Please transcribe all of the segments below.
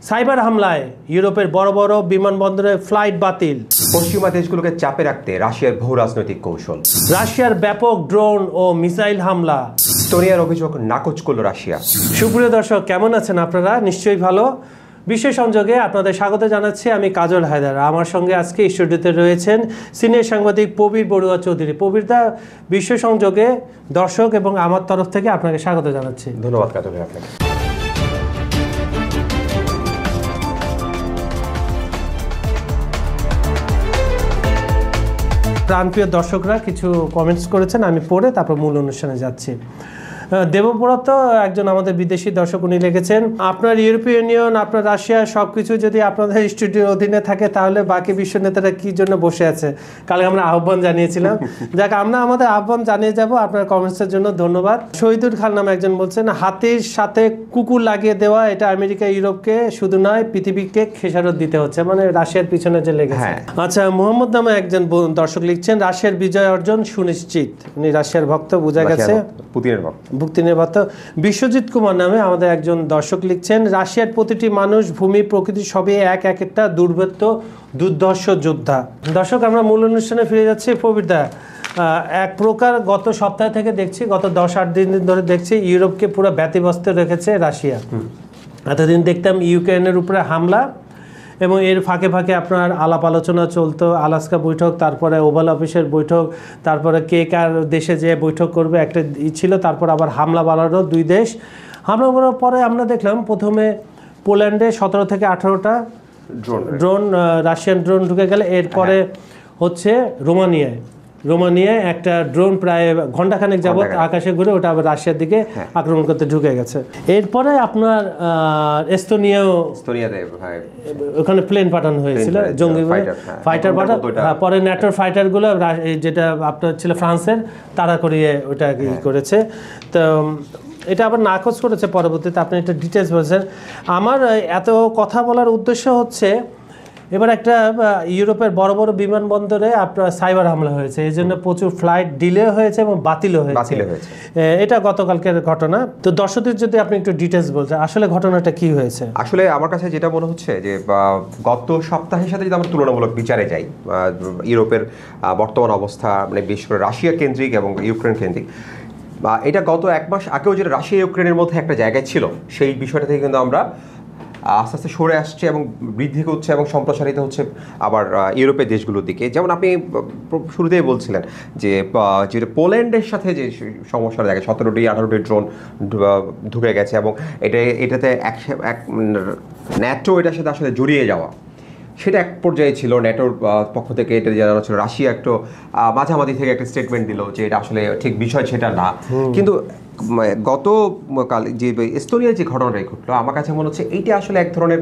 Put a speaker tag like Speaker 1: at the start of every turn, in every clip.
Speaker 1: Cyber হামলায় ইউরোপের বড় বড় বিমানবন্দরে ফ্লাইট বাতিল।
Speaker 2: পশ্চিমা দেশগুলোকে চাপে রাখতে রাশিয়ার ভূ রাজনৈতিক কৌশল।
Speaker 1: রাশিয়ার ব্যাপক ড্রোন ও মিসাইল হামলা।
Speaker 2: এস্তোনিয়ার অভিযোগ নাকচ করল রাশিয়া।
Speaker 1: সুপ্রিয় দর্শক, কেমন আছেন আপনারা? নিশ্চয়ই ভালো। বিশ্ব সংযোগে আপনাদের স্বাগত জানাচ্ছি আমি কাজল হায়দার। আমার সঙ্গে আজকে স্টুডিওতে রয়েছেন সিনিয়র সাংবাদিক প্রবীর বড়ুয়া চৌধুরী। প্রবীরদা, বিশ্ব সংযোগে দর্শক এবং আমার তরফ থেকে আপনাকে স্বাগত জানাচ্ছি।
Speaker 2: ধন্যবাদ কাজল ভাই আপনাকে।
Speaker 1: প্রাণপ্রিয় দর্শকরা কিছু কমেন্টস করেছেন, আমি পড়ে তারপর মূল অনুষ্ঠানে যাচ্ছি। দেবব্রত একজন আমাদের বিদেশি দর্শক, উনি লিখেছেন, আপনার ইউরোপীয় ইউনিয়ন, আপনার রাশিয়া সব কিছু যদি আপনাদের স্টুডিওর অধীনে থাকে তাহলে বাকি বিশ্ব নেতারা কী জন্য বসে আছে? কালকে আমরা আহ্বান জানিয়েছিলাম। যাক, আমরা আমাদের আহ্বান জানিয়ে যাব। আপনার কমেন্টসের জন্য ধন্যবাদ। শহীদুল খান নামে একজন বলছেন, হাতির সাথে কুকুর লাগিয়ে দেওয়া, এটা আমেরিকা ইউরোপকে শুধু নয় পৃথিবীকে খেসারত দিতে হচ্ছে, মানে রাশিয়ার পিছনে যে লেগেছে। আচ্ছা, মোহাম্মদ নামে একজন দর্শক লিখছেন, রাশিয়ার বিজয় অর্জন সুনিশ্চিত। উনি রাশিয়ার ভক্ত, বোঝা গেছে,
Speaker 2: পুতিনের ভক্ত।
Speaker 1: বিশ্বজিৎ কুমার নামে আমাদের একজন দর্শক লিখছেন, রাশিয়ার প্রতিটি মানুষ, ভূমি, প্রকৃতি সবই একটা দুর্ভেদ্য দুর্ধর্ষ যোদ্ধা। দর্শক, আমরা মূল অনুষ্ঠানে ফিরে যাচ্ছি। প্রবীরদা, এক প্রকার গত সপ্তাহ থেকে দেখছি, গত 10-8 দিন ধরে দেখছি ইউরোপকে পুরো ব্যতিব্যস্ত রেখেছে রাশিয়া। এতদিন দেখতাম ইউক্রেনের উপরে হামলা এবং এর ফাঁকে ফাঁকে আপনার আলাপ আলোচনা চলতো, আলাস্কা বৈঠক, তারপরে ওভাল অফিসের বৈঠক, তারপরে কে কার দেশে যে বৈঠক করবে একটা ছিল, তারপর আবার হামলা বাড়ালো দুই দেশ। হামলা করার পরে আমরা দেখলাম প্রথমে পোল্যান্ডে 17 থেকে 18টা ড্রোন, রাশিয়ান ড্রোন ঢুকে গেলে, এরপরে হচ্ছে রোমানিয়ায় একটা ড্রোন প্রায় ঘন্টাখানেক যাবৎ আকাশে ঘুরে ওটা আবার রাশিয়ার দিকে আক্রমণ করতে ঢুকে গেছে। এরপরে আপনার এস্তোনিয়াতে ওখানে প্লেন পাঠানো হয়েছিল, জঙ্গি ফাইটার পাঠানো, পরে ন্যাটোর ফাইটারগুলো যেটা আপনার ছিল ফ্রান্সের, তারা করিয়ে ওটা করেছে। তো এটা আবার নাকচ করেছে পরবর্তীতে। আপনি একটা ডিটেলস বলছেন। আমার এত কথা বলার উদ্দেশ্য হচ্ছে, এবার একটা ইউরোপের বড় বড় বিমানবন্দরে আপনার সাইবার হামলা হয়েছে, এই জন্য প্রচুর ফ্লাইট ডিলে হয়েছে এবং বাতিলও হয়েছে। এটা গতকালকের ঘটনা। তো দর্শকদের যদি আপনি একটু ডিটেলস বলছেন, আসলে ঘটনাটা কি হয়েছে?
Speaker 2: আসলে আমার কাছে যেটা মনে হচ্ছে যে গত সপ্তাহের সাথে যদি আমরা তুলনামূলক বিচারে যাই, ইউরোপের বর্তমান অবস্থা, মানে বিশেষ করে রাশিয়া কেন্দ্রিক এবং ইউক্রেন কেন্দ্রিক, এটা গত 1 মাস আগেও যেটা রাশিয়া ইউক্রেনের মধ্যে একটা জায়গায় ছিল, সেই বিষয়টা থেকে কিন্তু আমরা আস্তে আস্তে সরে আসছে এবং বৃদ্ধি হচ্ছে এবং সম্প্রসারিত হচ্ছে আবার ইউরোপের দেশগুলোর দিকে। যেমন আপনি শুরুতেই বলছিলেন যে যেটা পোল্যান্ডের সাথে যে সমস্যাটা দেখে, 17-18টি ড্রোন ঢুকে গেছে এবং এটাতে ন্যাটো এটার সাথে আসলে জড়িয়ে যাওয়া, সেটা এক পর্যায়ে ছিল। ন্যাটোর পক্ষ থেকে এটা জানানো ছিল, রাশিয়া একটু মাঝামাঝি থেকে একটা স্টেটমেন্ট দিল যে এটা আসলে ঠিক বিষয় সেটা না। কিন্তু গতকাল যে এস্তোনিয়ার যে ঘটনাটাই ঘটলো, আমার কাছে মনে হচ্ছে এইটা আসলে এক ধরনের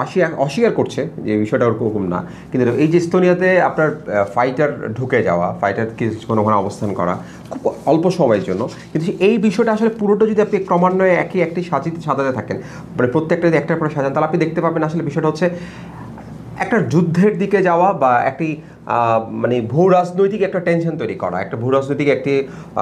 Speaker 2: রাশিয়া অস্বীকার করছে যে বিষয়টা ওরকম না, কিন্তু এই যে এস্তোনিয়াতে আপনার ফাইটার ঢুকে যাওয়া, ফাইটার কোনো অবস্থান করা খুব অল্প সময়ের জন্য, কিন্তু এই বিষয়টা আসলে পুরোটা যদি আপনি ক্রমান্বয়ে একটি সাজাতে থাকেন, মানে প্রত্যেকটা যদি একটার পরে সাজান, তাহলে আপনি দেখতে পাবেন আসলে বিষয়টা হচ্ছে একটা যুদ্ধের দিকে যাওয়া বা একটি মানে ভূ রাজনৈতিক একটা টেনশন তৈরি করা, একটা ভূ রাজনৈতিক একটি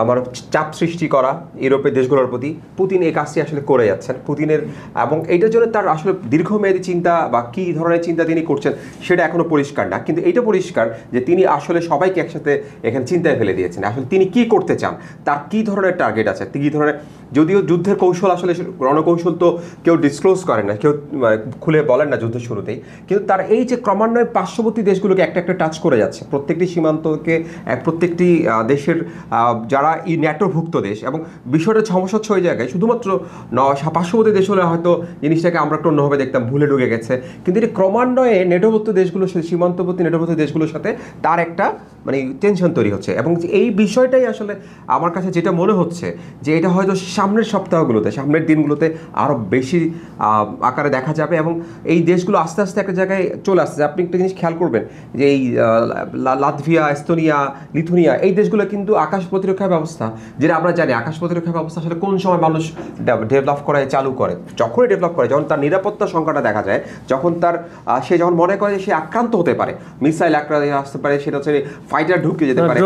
Speaker 2: আমার চাপ সৃষ্টি করা ইউরোপের দেশগুলোর প্রতি। পুতিন এই কাজটি আসলে করে যাচ্ছেন পুতিনের, এবং এইটার জন্য তার আসলে দীর্ঘমেয়াদী চিন্তা বা কী ধরনের চিন্তা তিনি করছেন সেটা এখনও পরিষ্কার না। কিন্তু এইটা পরিষ্কার যে তিনি আসলে সবাইকে একসাথে এখানে চিন্তায় ফেলে দিয়েছেন। আসলে তিনি কি করতে চান, তার কী ধরনের টার্গেট আছে, কী ধরনের, যদিও যুদ্ধের কৌশল আসলে রণকৌশল তো কেউ ডিসক্লোজ করেন না, কেউ খুলে বলেন না যুদ্ধের শুরুতেই, কিন্তু তার এই যে ক্রমান্বয়ে পার্শ্ববর্তী দেশগুলোকে একটা একটা টাচ করে যাচ্ছে, প্রত্যেকটি সীমান্তকে, প্রত্যেকটি দেশের যারা এই ন্যাটোভুক্ত দেশ, এবং বিষয়টা সমস্যা হচ্ছে ওই জায়গায় শুধুমাত্র পার্শ্ববর্তী দেশ হলে হয়তো জিনিসটাকে আমরা একটু অন্যভাবে দেখতাম, ভুলে ঢুকে গেছে, কিন্তু এটি ক্রমান্বয়ে নেটোভুক্ত দেশগুলোর সাথে, সীমান্তবর্তী নেটোভুক্ত দেশগুলোর সাথে তার একটা মানে টেনশন তৈরি হচ্ছে। এবং এই বিষয়টাই আসলে আমার কাছে যেটা মনে হচ্ছে যে এটা হয়তো সামনের সপ্তাহগুলোতে, সামনের দিনগুলোতে আরও বেশি আকারে দেখা যাবে এবং এই দেশগুলো আস্তে আস্তে একটা জায়গায় চলে আসছে। আপনি একটা জিনিস খেয়াল করবেন যে এই লাতভিয়া, এস্তোনিয়া, লিথুনিয়া, এই দেশগুলো কিন্তু আকাশ প্রতিরক্ষা ব্যবস্থা, যেটা আমরা জানি আকাশ প্রতিরক্ষা ব্যবস্থা আসলে কোন সময় মানুষ ডেভেলপ করে, চালু করে, যখনই ডেভেলপ করে, যখন তার নিরাপত্তা সংকটটা দেখা যায়, যখন তার সে যখন মনে করে যে সে আক্রান্ত হতে পারে, মিসাইল আক্রান্ত আসতে পারে, সেটা হচ্ছে ফাইটার ঢুকে যেতে পারে,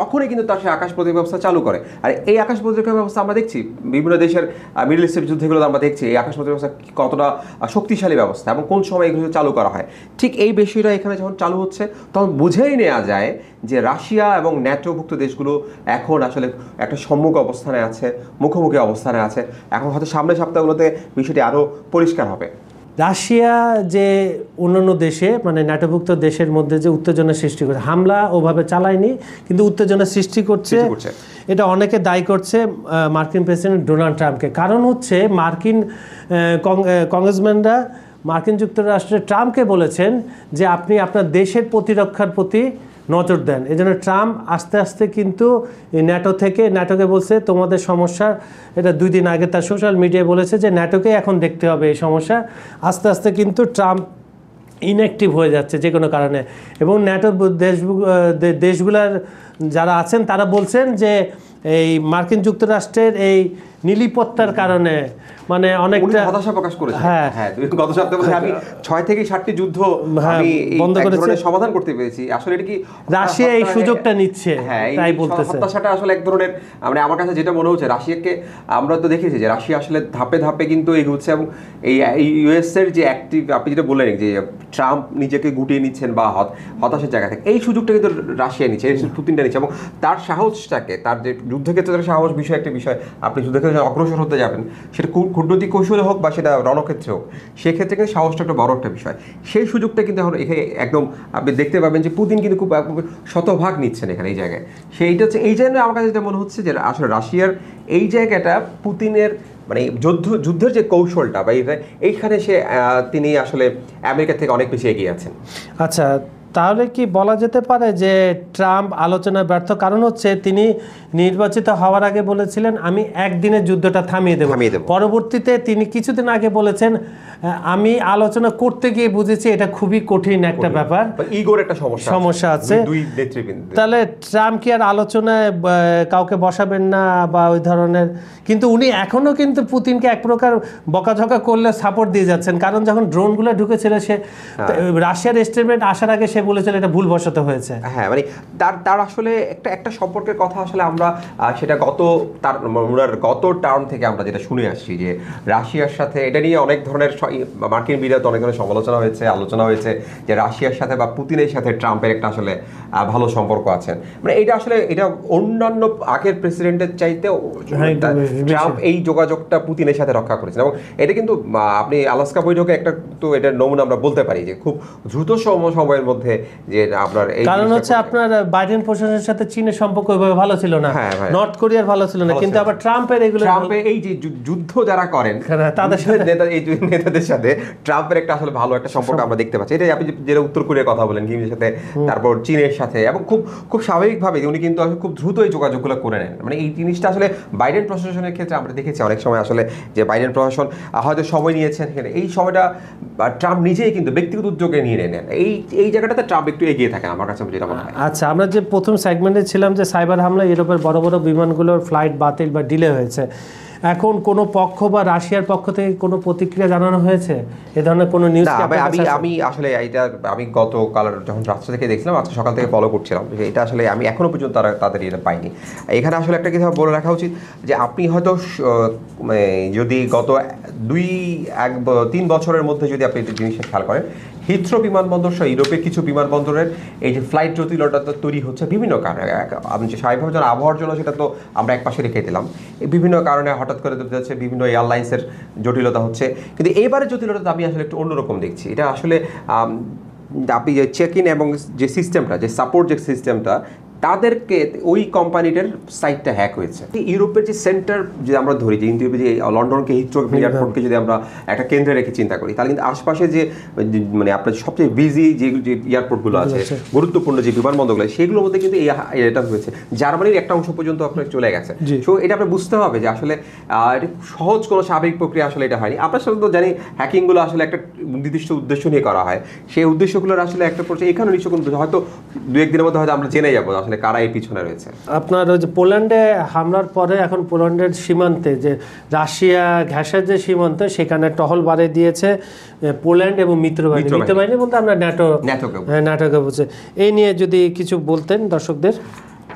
Speaker 2: তখনই কিন্তু তার সে আকাশ প্রতিরক্ষা ব্যবস্থা চালু করে। আর এই আকাশ প্রতিরক্ষা ব্যবস্থা আমরা দেখছি বিভিন্ন দেশের মিডল ইস্টের যুদ্ধগুলো আমরা দেখছি এই আকাশ প্রতিরক্ষা ব্যবস্থা কতটা শক্তিশালী ব্যবস্থা এবং কোন সময় এগুলো চালু করা হয়। ঠিক এই বিষয়টা এখানে যখন চালু হচ্ছে তখন বুঝেই নেওয়া যায় যে রাশিয়া এবং ন্যাটোভুক্ত দেশগুলো এখন আসলে একটা সম্মুখ অবস্থানে আছে, মুখোমুখি অবস্থানে আছে। এখন হয়তো সামনের সপ্তাহগুলোতে বিষয়টি আরও পরিষ্কার হবে।
Speaker 1: রাশিয়া যে অন্যান্য দেশে মানে ন্যাটোভুক্ত দেশের মধ্যে যে উত্তেজনা সৃষ্টি করছে, হামলা ওভাবে চালায়নি কিন্তু উত্তেজনা সৃষ্টি করছে, এটা অনেকে দায়ী করছে মার্কিন প্রেসিডেন্ট ডোনাল্ড ট্রাম্পকে। কারণ হচ্ছে মার্কিন কংগ্রেসম্যানরা মার্কিন যুক্তরাষ্ট্রের ট্রাম্পকে বলেছেন যে আপনি আপনার দেশের প্রতিরক্ষার প্রতি নজর দেন। এই জন্য ট্রাম্প আস্তে আস্তে কিন্তু ন্যাটোকে বলছে তোমাদের সমস্যা, এটা 2 দিন আগে তার সোশ্যাল মিডিয়ায় বলেছে যে ন্যাটোকে এখন দেখতে হবে এই সমস্যা। আস্তে আস্তে কিন্তু ট্রাম্প ইনঅ্যাক্টিভ হয়ে যাচ্ছে যে কোনো কারণে, এবং ন্যাটোর দেশগুলোর যারা আছেন তারা বলছেন যে এই মার্কিন যুক্তরাষ্ট্রের এই নিরাপত্তার কারণে মানে অনেকটা
Speaker 2: হতাশা প্রকাশ করেছে। হ্যাঁ, গত সপ্তাহে বলছে আমি 6 থেকে 7টি যুদ্ধ আমি বন্ধ করেছি, সমাধান করতে পেরেছি। আসলে এটা কি
Speaker 1: রাশিয়া এই সুযোগটা নিচ্ছে, তাই বলতেছে।
Speaker 2: হতাশাটা আসলে এক ধরনের মানে আমার কাছে যেটা মনে হচ্ছে রাশিয়াকে আমরা তো দেখেছি যে রাশিয়া আসলে ধাপে ধাপে কিন্তু এগোচ্ছে, এবং এই ইউএস এর যে অ্যাক্টিভ আপনি যেটা বললেন যে ট্রাম্প নিজেকে গুটিয়ে নিচ্ছেন বা হতাশার জায়গা থেকে, এই সুযোগটা কিন্তু রাশিয়া নিচ্ছে, পুতিনটা নিচ্ছে, এবং তার সাহসটাকে, তার যে যুদ্ধক্ষেত্রে তার সাহস বিষয় একটা বিষয়, আপনি যুদ্ধক্ষেত্রে অগ্রসর হতে যাবেন সেটা কূটনৈতিক কৌশলে হোক বা সেটা রণক্ষেত্রে হোক, সেক্ষেত্রে কিন্তু সাহসটা একটা বড় একটা বিষয়। সেই সুযোগটা কিন্তু এখন এখানে একদম আপনি দেখতে পাবেন যে পুতিন কিন্তু খুব শতভাগ নিচ্ছেন এখানে এই জায়গায়। সেইটা হচ্ছে এই জন্য আমার কাছে যেটা মনে হচ্ছে যে আসলে রাশিয়ার এই জায়গাটা পুতিনের মানে যুদ্ধের যে কৌশলটা বা এইখানে তিনি আসলে আমেরিকা থেকে অনেক বেশি এগিয়ে আছেন।
Speaker 1: আচ্ছা, তাহলে কি বলা যেতে পারে যে ট্রাম্প আলোচনায় ব্যর্থ? কারণ হচ্ছে তিনি নির্বাচিত হওয়ার আগে বলেছিলেন আমি একদিনের যুদ্ধটা থামিয়ে দেব। পরবর্তীতে তিনি কিছুদিন আগে বলেছেন আমি আলোচনা করতে গিয়ে বুঝেছি এটা খুবই কঠিন একটা ব্যাপার,
Speaker 2: ইগোর একটা সমস্যা আছে।
Speaker 1: তাহলে ট্রাম্প কি আর আলোচনায় কাউকে বসাবেন না বা ওই ধরনের? কিন্তু উনি এখনো কিন্তু পুতিনকে এক প্রকার বকাঝকা করলে সাপোর্ট দিয়ে যাচ্ছেন, কারণ যখন ড্রোনগুলো ঢুকেছিল সে রাশিয়ার স্টেটমেন্ট আসার আগে সে বলেছিল এটা ভুলবশত হয়েছে।
Speaker 2: হ্যাঁ, মানে তার আসলে একটা সম্পর্কের কথা আসলে আমরা সেটা গত টার্ম থেকে আমরা যেটা শুনে আসছি যে রাশিয়ার সাথে এটা নিয়ে অনেক ধরনের মার্কিন মিডিয়াতে অনেক ধরনের সমালোচনা হয়েছে, আলোচনা হয়েছে যে রাশিয়ার সাথে বা পুতিনের সাথে ট্রাম্পের একটা আসলে ভালো সম্পর্ক আছে। মানে এটা অন্যান্য আগের প্রেসিডেন্টের চাইতে ট্রাম্প এই যোগাযোগটা পুতিনের সাথে রক্ষা করেছেন, এবং এটা কিন্তু আপনি আলাস্কা বৈঠকে একটা তো এটার নমুনা আমরা বলতে পারি যে খুব দ্রুত সময়ের মধ্যে যে আপনার এই
Speaker 1: কারণ হচ্ছে আপনার বাইডেন প্রশাসনের সাথে চীনের সম্পর্ক ওইভাবে ভালো ছিল না, নর্থ কোরিয়ার ভালো ছিল না, কিন্তু আবার ট্রাম্পের
Speaker 2: এই যে যুদ্ধ যারা করেন তাদের নেতাদের সাথে ট্রাম্পের একটা আসলে ভালো একটা সম্পর্ক আমরা দেখতে পাচ্ছি। এটাই আপনি যেটা উত্তর কোরিয়ার কথা বলেন কিমের সাথে, তারপর চীনের সাথে, এবং খুব স্বাভাবিকভাবে উনি কিন্তু খুব দ্রুত এই যোগাযোগগুলো করে নেন। মানে এই জিনিসটা আসলে বাইডেন প্রশাসনের ক্ষেত্রে আমরা দেখেছি অনেক সময় আসলে যে বাইডেন প্রশাসন হয়তো সময় নিয়েছেন, এই সময়টা ট্রাম্প নিজেই কিন্তু ব্যক্তিগত উদ্যোগে নিয়ে নেন। এই জায়গাটাতে ট্রাম্প একটু এগিয়ে থাকেন আমার কাছে যেটা মনে হয়।
Speaker 1: আচ্ছা, আমরা যে প্রথম সেগমেন্টে ছিলাম যে সাইবার হামলা ইউরোপের বড় বড় বিমানগুলোর ফ্লাইট বাতিল বা ডিলে হয়েছে, এখন কোনো পক্ষ বা রাশিয়ার পক্ষ থেকে কোনো প্রতিক্রিয়া জানানো হয়েছে এ ধরনের কোনো নিউজ?
Speaker 2: আমি আসলে এটা আমি গতকাল যখন রাত্রে থেকে দেখছিলাম, আজকে সকাল থেকে ফলো করছিলাম, এটা আসলে আমি এখনো পর্যন্ত তাদের এটা পাইনি। এখানে আসলে একটা কথা বলে রাখা উচিত যে আপনি হয়তো যদি গত 2-3 বছরের মধ্যে যদি আপনি এই জিনিসটা খেয়াল করেন, হিথ্রো বিমানবন্দর সহ ইউরোপের কিছু বিমানবন্দরের এই যে ফ্লাইট জটিলতা তৈরি হচ্ছে বিভিন্ন কারণে। আমি যে স্বাভাবিকভাবে যেন আবহাওয়ার জন্য সেটা তো আমরা একপাশে রেখে দিলাম, এই বিভিন্ন কারণে হঠাৎ করে দেখা যাচ্ছে বিভিন্ন এয়ারলাইন্সের জটিলতা হচ্ছে। কিন্তু এবারের জটিলতা আমি আসলে একটু অন্যরকম দেখছি। এটা আসলে আপনি যে চেক ইন এবং যে সিস্টেমটা, যে সাপোর্ট যে সিস্টেমটা, তাদেরকে ওই কোম্পানিটার সাইটটা হ্যাক হয়েছে। ইউরোপের যে সেন্টার যে আমরা ধরি, যে ইউরোপে যে লন্ডনকে হিথ্রো এয়ারপোর্টকে যদি আমরা একটা কেন্দ্রে রেখে চিন্তা করি, তাহলে কিন্তু আশপাশে যে মানে আপনার সবচেয়ে বিজি যে এয়ারপোর্টগুলো আছে, গুরুত্বপূর্ণ যে বিমানবন্দরগুলো, সেগুলোর মধ্যে কিন্তু এটা হয়েছে। জার্মানির একটা অংশ পর্যন্ত আপনার চলে গেছে। সো এটা আপনার বুঝতে হবে যে আসলে এটা সহজ কোনো স্বাভাবিক প্রক্রিয়া আসলে এটা হয়নি। আমরা সাধারণত জানি হ্যাকিংগুলো আসলে একটা নির্দিষ্ট উদ্দেশ্য নিয়ে করা হয়, সেই উদ্দেশ্যগুলোর আসলে একটা পর্যায়ে এখানে নিশ্চয় কোনো হয়তো 2-1 দিনের মধ্যে হয়তো আমরা জেনে যাবো আসলে কারা এই পিছনে রয়েছে।
Speaker 1: আপনার ওই যে পোল্যান্ডে হামলার পরে এখন পোল্যান্ডের সীমান্তে যে রাশিয়া ঘ্যাসের যে সীমান্ত, সেখানে টহল বাড়িয়ে দিয়েছে পোল্যান্ড এবং মিত্রবাহিনী বলতে আমরা ন্যাটোকে বুঝে। এই নিয়ে যদি কিছু বলতেন দর্শকদের।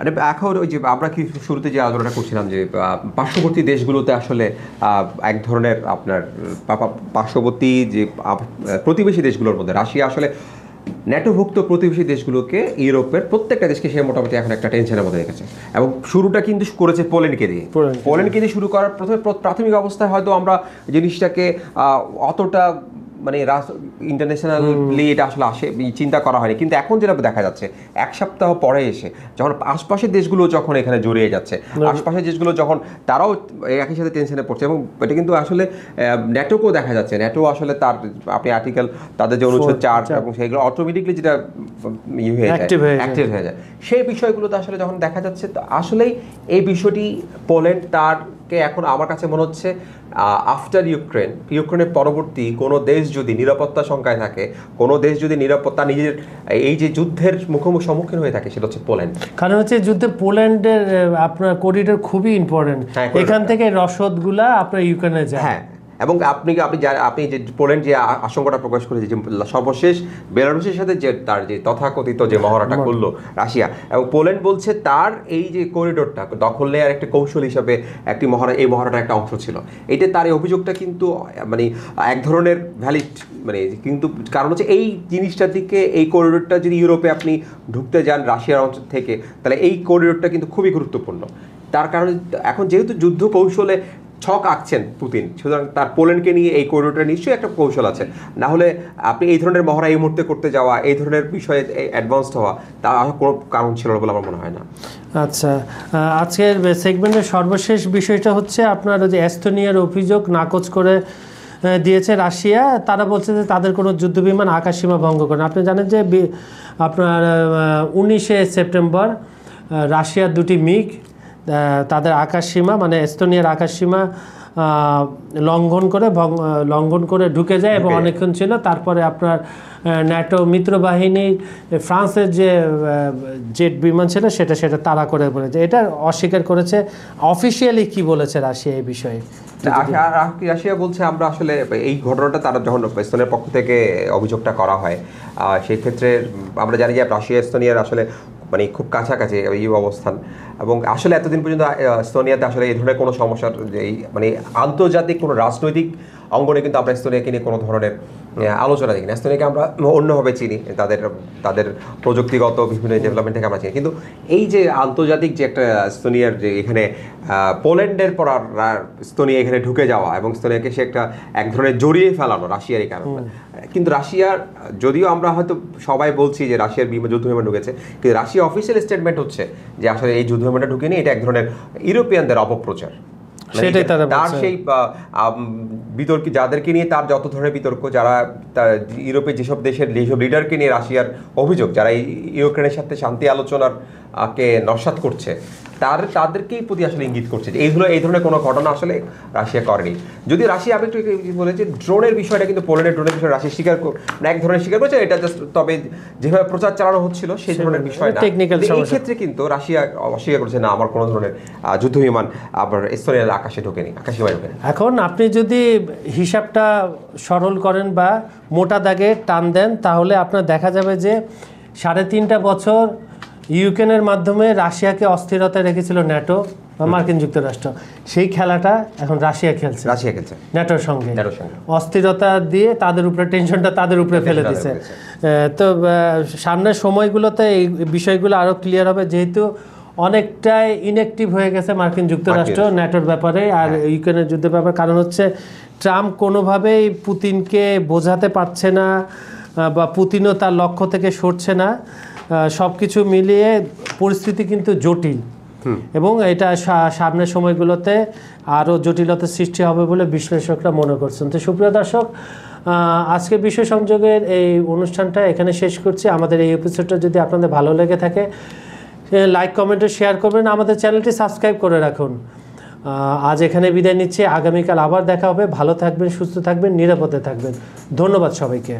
Speaker 2: আরে এখন ওই যে আমরা কি শুরুতে যে আলোচনাটা করছিলাম যে পার্শ্ববর্তী দেশগুলোতে আসলে এক ধরনের আপনার পার্শ্ববর্তী যে প্রতিবেশী দেশগুলোর মধ্যে রাশিয়া আসলে ন্যাটোভুক্ত প্রতিবেশী দেশগুলোকে, ইউরোপের প্রত্যেকটা দেশকে সে মোটামুটি এখন একটা টেনশনের মধ্যে রেখেছে। এবং শুরুটা কিন্তু করেছে পোল্যান্ডকে দিয়ে শুরু করার প্রথমে প্রাথমিক অবস্থায় হয়তো আমরা জিনিসটাকে অতটা মানে ইন্টারন্যাশনালি এটা আসলে চিন্তা করা হয়নি। কিন্তু এখন যেটা দেখা যাচ্ছে, 1 সপ্তাহ পরে এসে যখন আশপাশের দেশগুলো যখন এখানে জড়িয়ে যাচ্ছে, আশপাশের দেশগুলো যখন তারাও একই সাথে টেনশনে পড়ছে, এবং এটা কিন্তু আসলে ন্যাটোকেও দেখা যাচ্ছে। ন্যাটো আসলে তার আপনি আর্টিকেল তাদের যে অনুচ্ছেদ 4 এবং সেইগুলো অটোমেটিকলি যেটা অ্যাক্টিভ হয়ে যায়, সেই বিষয়গুলোতে আসলে যখন দেখা যাচ্ছে, তো আসলেই এই বিষয়টি পোল্যান্ড তারকে এখন আমার কাছে মনে হচ্ছে আফটার ইউক্রেনের পরবর্তী কোনো দেশ যদি নিরাপত্তা শঙ্কায় থাকে, কোনো দেশ যদি নিরাপত্তা নিজের এই যে যুদ্ধের সম্মুখীন হয়ে থাকে, সেটা হচ্ছে পোল্যান্ড।
Speaker 1: কারণ হচ্ছে যুদ্ধে পোল্যান্ডের আপনার করিডোর খুবই ইম্পর্টেন্ট, এখান থেকে রসদগুলা আপনার ইউক্রেনে যায়।
Speaker 2: হ্যাঁ, এবং আপনি যে পোল্যান্ড যে আশঙ্কাটা প্রকাশ করেছে যে সর্বশেষ বেলারুসের সাথে যে তার যে তথাকথিত যে মহড়াটা করলো রাশিয়া, এবং পোল্যান্ড বলছে তার এই যে করিডোরটা দখল নেওয়ার একটা কৌশল হিসাবে একটি এই মহড়াটার একটা অংশ ছিল। এটা তার এই অভিযোগটা কিন্তু মানে এক ধরনের ভ্যালিড, মানে কিন্তু কারণ হচ্ছে এই জিনিসটার দিকে, এই করিডোরটা যদি ইউরোপে আপনি ঢুকতে যান রাশিয়ার অঞ্চল থেকে, তাহলে এই করিডোরটা কিন্তু খুবই গুরুত্বপূর্ণ। তার কারণ এখন যেহেতু যুদ্ধ কৌশলে ছক আঁকছেন পুতিন, সুতরাং তার পোল্যান্ডকে নিয়ে এই করিডোরটা নিশ্চয়ই একটা কৌশল আছে। না হলে আপনি এই ধরনের মহড়া এই মুহূর্তে করতে যাওয়া, এই ধরনের বিষয়ে অ্যাডভান্সড হওয়া, তা কোনো কারণ ছিল না বলে আমার মনে হয় না।
Speaker 1: আচ্ছা, আজকের সেগমেন্টের সর্বশেষ বিষয়টা হচ্ছে আপনার যে এস্তোনিয়ার অভিযোগ নাকচ করে দিয়েছে রাশিয়া। তারা বলছে যে তাদের কোনো যুদ্ধবিমান আকাশসীমা ভঙ্গ করে। আপনি জানেন যে আপনার 19শে সেপ্টেম্বর রাশিয়ার 2টি মিগ তাদের আকাশসীমা মানে এস্তোনিয়ার আকাশসীমা লঙ্ঘন করে ঢুকে যায় এবং অনেকক্ষণ ছিল। তারপরে আপনার ন্যাটো মিত্রবাহিনীর ফ্রান্সের যে জেট বিমান ছিল সেটা তাড়া করে বলেছে। এটা অস্বীকার করেছে। অফিসিয়ালি কি বলেছে রাশিয়া এই বিষয়ে?
Speaker 2: রাশিয়া বলছে আমরা আসলে এই ঘটনাটা, তারা যখন এস্তোনিয়ার পক্ষ থেকে অভিযোগটা করা হয়, সেই ক্ষেত্রে আমরা জানি যে রাশিয়া এস্তোনিয়ার আসলে মানে খুব কাছাকাছি এই অবস্থান, এবং আসলে এতদিন পর্যন্ত এস্তোনিয়াতে আসলে এই ধরনের কোনো সমস্যার মানে আন্তর্জাতিক কোনো রাজনৈতিক অঙ্গনে কিন্তু আমরা এস্তোনিয়াকে নিয়ে কোনো ধরনের আলোচনা দেখি না। এস্তোনিয়াকে আমরা অন্যভাবে চিনি, তাদের প্রযুক্তিগত বিভিন্ন ডেভেলপমেন্ট থেকে আমরা চিনি, কিন্তু এই যে আন্তর্জাতিক যে একটা এস্তোনিয়ার যে এখানে পোল্যান্ডের পর এস্তোনিয়া এখানে ঢুকে যাওয়া এবং এস্তোনিয়াকে সে এক ধরনের জড়িয়ে ফেলানো রাশিয়ার এই কারণে। কিন্তু রাশিয়ার, যদিও আমরা হয়তো সবাই বলছি যে রাশিয়ার যুদ্ধ বিমান ঢুকেছে, কিন্তু রাশিয়া অফিসিয়াল স্টেটমেন্ট হচ্ছে যে আসলে এই যুদ্ধ বিমানটা ঢুকেনি, এটা এক ধরনের ইউরোপিয়ানদের অপপ্রচার। তার সেই বিতর্ক যাদেরকে নিয়ে তার যত ধরনের বিতর্ক, যারা ইউরোপের যেসব লিডারকে নিয়ে রাশিয়ার অভিযোগ, যারা ইউক্রেনের সাথে শান্তি আলোচনার কে নস্যাৎ করছে, তাদেরকেই প্রতি আসলে ইঙ্গিত করছে যে এই ধরনের কোনো ঘটনা আসলে রাশিয়া করেনি। যদি রাশিয়া, আমি একটু বলেছি ড্রোনের বিষয়টা, কিন্তু পোল্যান্ডের ড্রোনের বিষয়ে রাশিয়া এক ধরনের স্বীকার করেছে, এটা জাস্ট তবে যেভাবে প্রচার চালানো হচ্ছিল সেই ধরনের বিষয় না। এই ক্ষেত্রে কিন্তু রাশিয়া অস্বীকার করেছে না, আমার কোনো ধরনের যুদ্ধ বিমান আবার এস্তোনিয়ার আকাশে ঢোকেনি, আকাশসীমায় ঢোকেনি।
Speaker 1: এখন আপনি যদি হিসাবটা সরল করেন বা মোটা দাগে টান দেন, তাহলে আপনার দেখা যাবে যে 3.5 বছর ইউক্রেনের মাধ্যমে রাশিয়াকে অস্থিরতায় রেখেছিল ন্যাটো বা মার্কিন যুক্তরাষ্ট্র। সেই খেলাটা এখন রাশিয়া খেলছে ন্যাটোর সঙ্গে, অস্থিরতা দিয়ে তাদের উপরে টেনশনটা তাদের উপরে ফেলে দিচ্ছে। তো সামনের সময়গুলোতে এই বিষয়গুলো আরও ক্লিয়ার হবে, যেহেতু অনেকটাই ইনঅ্যাক্টিভ হয়ে গেছে মার্কিন যুক্তরাষ্ট্র ন্যাটোর ব্যাপারে আর ইউক্রেনের যুদ্ধের ব্যাপারে। কারণ হচ্ছে ট্রাম্প কোনোভাবেই পুতিনকে বোঝাতে পারছে না বা পুতিনও তার লক্ষ্য থেকে সরছে না। সব কিছু মিলিয়ে পরিস্থিতি কিন্তু জটিল এবং এটা সামনের সময়গুলোতে আরও জটিলতার সৃষ্টি হবে বলে বিশ্লেষকরা মনে করছেন। তো সুপ্রিয় দর্শক, আজকে বিশ্ব সংযোগের এই অনুষ্ঠানটা এখানে শেষ করছি। আমাদের এই এপিসোডটা যদি আপনাদের ভালো লেগে থাকে লাইক কমেন্টে শেয়ার করবেন, আমাদের চ্যানেলটি সাবস্ক্রাইব করে রাখুন। আজ এখানে বিদায় নিচ্ছি, আগামীকাল আবার দেখা হবে। ভালো থাকবেন, সুস্থ থাকবেন, নিরাপদে থাকবেন। ধন্যবাদ সবাইকে।